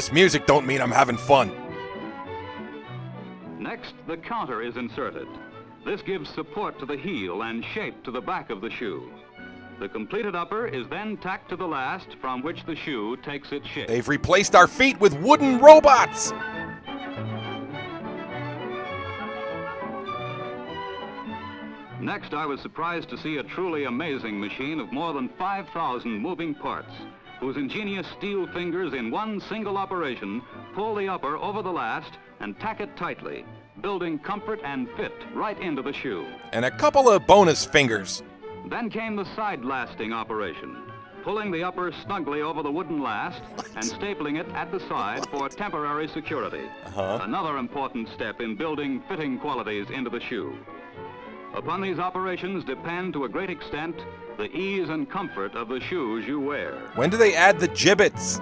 this music don't mean I'm having fun. Next, the counter is inserted. This gives support to the heel and shape to the back of the shoe. The completed upper is then tacked to the last, from which the shoe takes its shape. They've replaced our feet with wooden robots! Next, I was surprised to see a truly amazing machine of more than 5,000 moving parts, whose ingenious steel fingers in one single operation pull the upper over the last and tack it tightly, building comfort and fit right into the shoe. And a couple of bonus fingers. Then came the side lasting operation, pulling the upper snugly over the wooden last and stapling it at the side for temporary security. Another important step in building fitting qualities into the shoe. Upon these operations depend to a great extent the ease and comfort of the shoes you wear. When do they add the gibbets?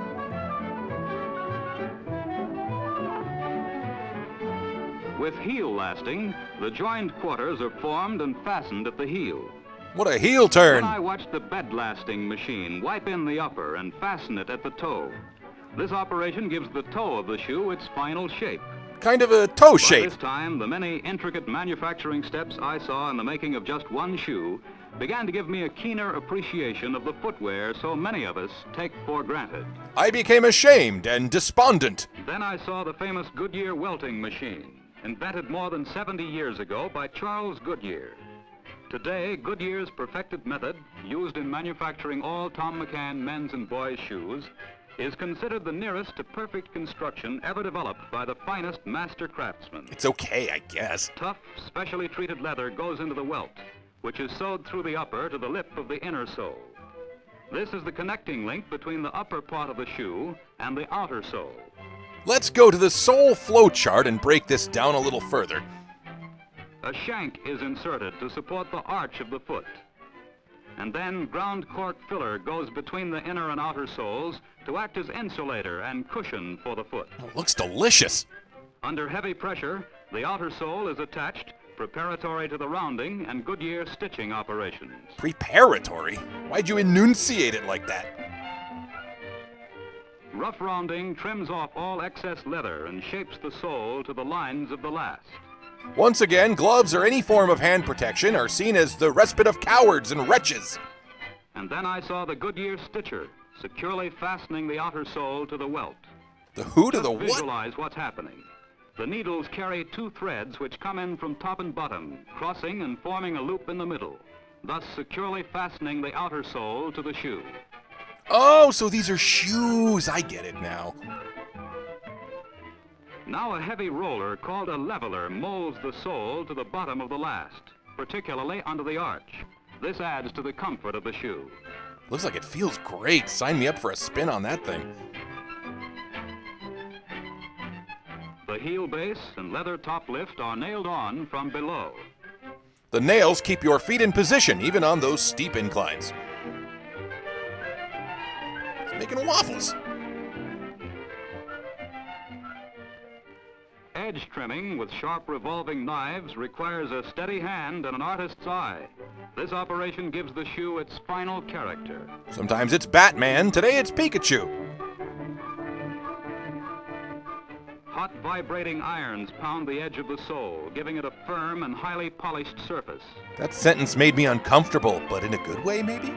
With heel lasting, the joined quarters are formed and fastened at the heel. What a heel turn! Then I watched the bed lasting machine wipe in the upper and fasten it at the toe. This operation gives the toe of the shoe its final shape. Kind of a toe By shape. this time, the many intricate manufacturing steps I saw in the making of just one shoe began to give me a keener appreciation of the footwear so many of us take for granted. I became ashamed and despondent. Then I saw the famous Goodyear welting machine, invented more than 70 years ago by Charles Goodyear. Today, Goodyear's perfected method, used in manufacturing all Thom McAn men's and boys' shoes, is considered the nearest to perfect construction ever developed by the finest master craftsmen. It's okay, I guess. Tough, specially treated leather goes into the welt, which is sewed through the upper to the lip of the inner sole. This is the connecting link between the upper part of the shoe and the outer sole. Let's go to the sole flow chart and break this down a little further. A shank is inserted to support the arch of the foot. And then ground cork filler goes between the inner and outer soles to act as insulator and cushion for the foot. Oh, looks delicious. Under heavy pressure, the outer sole is attached, preparatory to the rounding and Goodyear stitching operations. Preparatory? Why'd you enunciate it like that? Rough rounding trims off all excess leather and shapes the sole to the lines of the last. Once again, gloves or any form of hand protection are seen as the respite of cowards and wretches. And then I saw the Goodyear stitcher securely fastening the outer sole to the welt. The who to the Just what? Visualize what's happening. The needles carry two threads which come in from top and bottom, crossing and forming a loop in the middle, thus securely fastening the outer sole to the shoe. Oh, so these are shoes. I get it now. Now a heavy roller called a leveler molds the sole to the bottom of the last, particularly under the arch. This adds to the comfort of the shoe. Looks like it feels great. Sign me up for a spin on that thing. The heel base and leather top lift are nailed on from below. The nails keep your feet in position, even on those steep inclines. It's making waffles. Edge trimming with sharp revolving knives requires a steady hand and an artist's eye. This operation gives the shoe its final character. Sometimes it's Batman. Today it's Pikachu. Hot vibrating irons pound the edge of the sole, giving it a firm and highly polished surface. That sentence made me uncomfortable, but in a good way, maybe?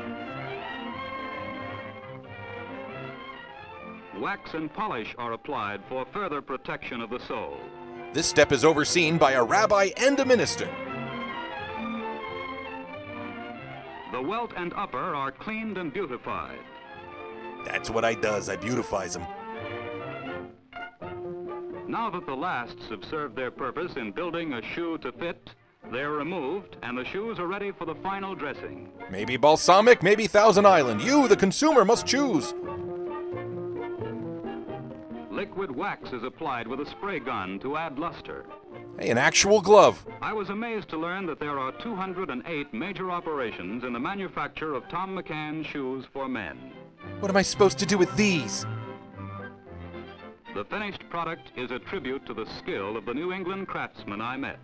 Wax and polish are applied for further protection of the sole. This step is overseen by a rabbi and a minister. The welt and upper are cleaned and beautified. That's what I does. I beautifies them. Now that the lasts have served their purpose in building a shoe to fit, they're removed and the shoes are ready for the final dressing. Maybe balsamic, maybe Thousand Island. You, the consumer, must choose. Liquid wax is applied with a spray gun to add luster. Hey, an actual glove. I was amazed to learn that there are 208 major operations in the manufacture of Thom McAn shoes for men. What am I supposed to do with these? The finished product is a tribute to the skill of the New England craftsmen I met.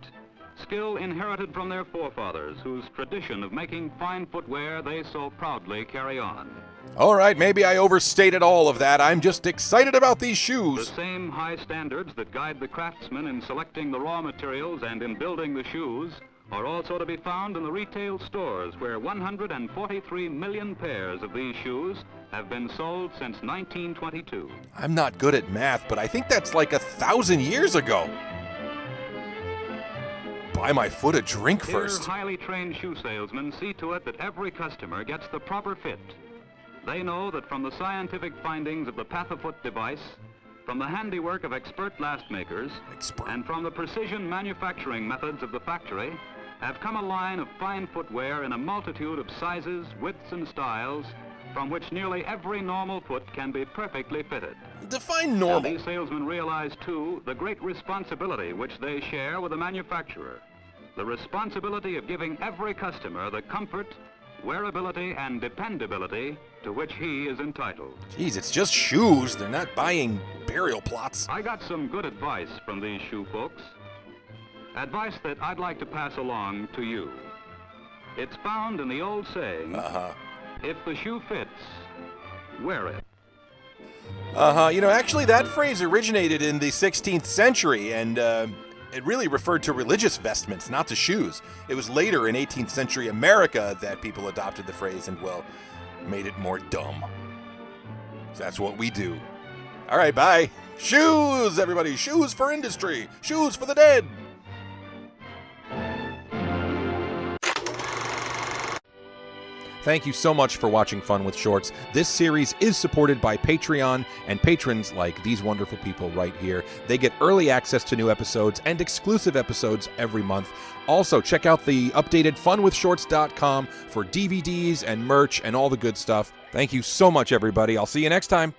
Skill inherited from their forefathers, whose tradition of making fine footwear they so proudly carry on. All right, maybe I overstated all of that. I'm just excited about these The shoes. same high standards that guide the craftsman in selecting the raw materials and in building the shoes are also to be found in the retail stores, where 143 million pairs of these shoes have been sold since 1922. I'm not good at math, but I think that's like 1,000 years ago. Buy my foot a drink first. Here, highly trained shoe salesmen see to it that every customer gets the proper fit. They know that from the scientific findings of the Pathofoot device, from the handiwork of expert last makers, and from the precision manufacturing methods of the factory, have come a line of fine footwear in a multitude of sizes, widths, and styles, from which nearly every normal foot can be perfectly fitted. Define normal. And these salesmen realize, too, the great responsibility which they share with the manufacturer. The responsibility of giving every customer the comfort, wearability, and dependability to which he is entitled. Geez, it's just shoes. They're not buying burial plots. I got some good advice from these shoe folks. Advice that I'd like to pass along to you. It's found in the old saying, if the shoe fits, wear it. Actually, that phrase originated in the 16th century, and it really referred to religious vestments, not to shoes. It was later in 18th century America that people adopted the phrase and, well, made it more dumb. That's what we do. All right, bye. Shoes, everybody. Shoes for industry. Shoes for the dead. Thank you so much for watching Fun with Shorts. This series is supported by Patreon and patrons like these wonderful people right here. They get early access to new episodes and exclusive episodes every month. Also, check out the updated funwithshorts.com for DVDs and merch and all the good stuff. Thank you so much, everybody. I'll see you next time.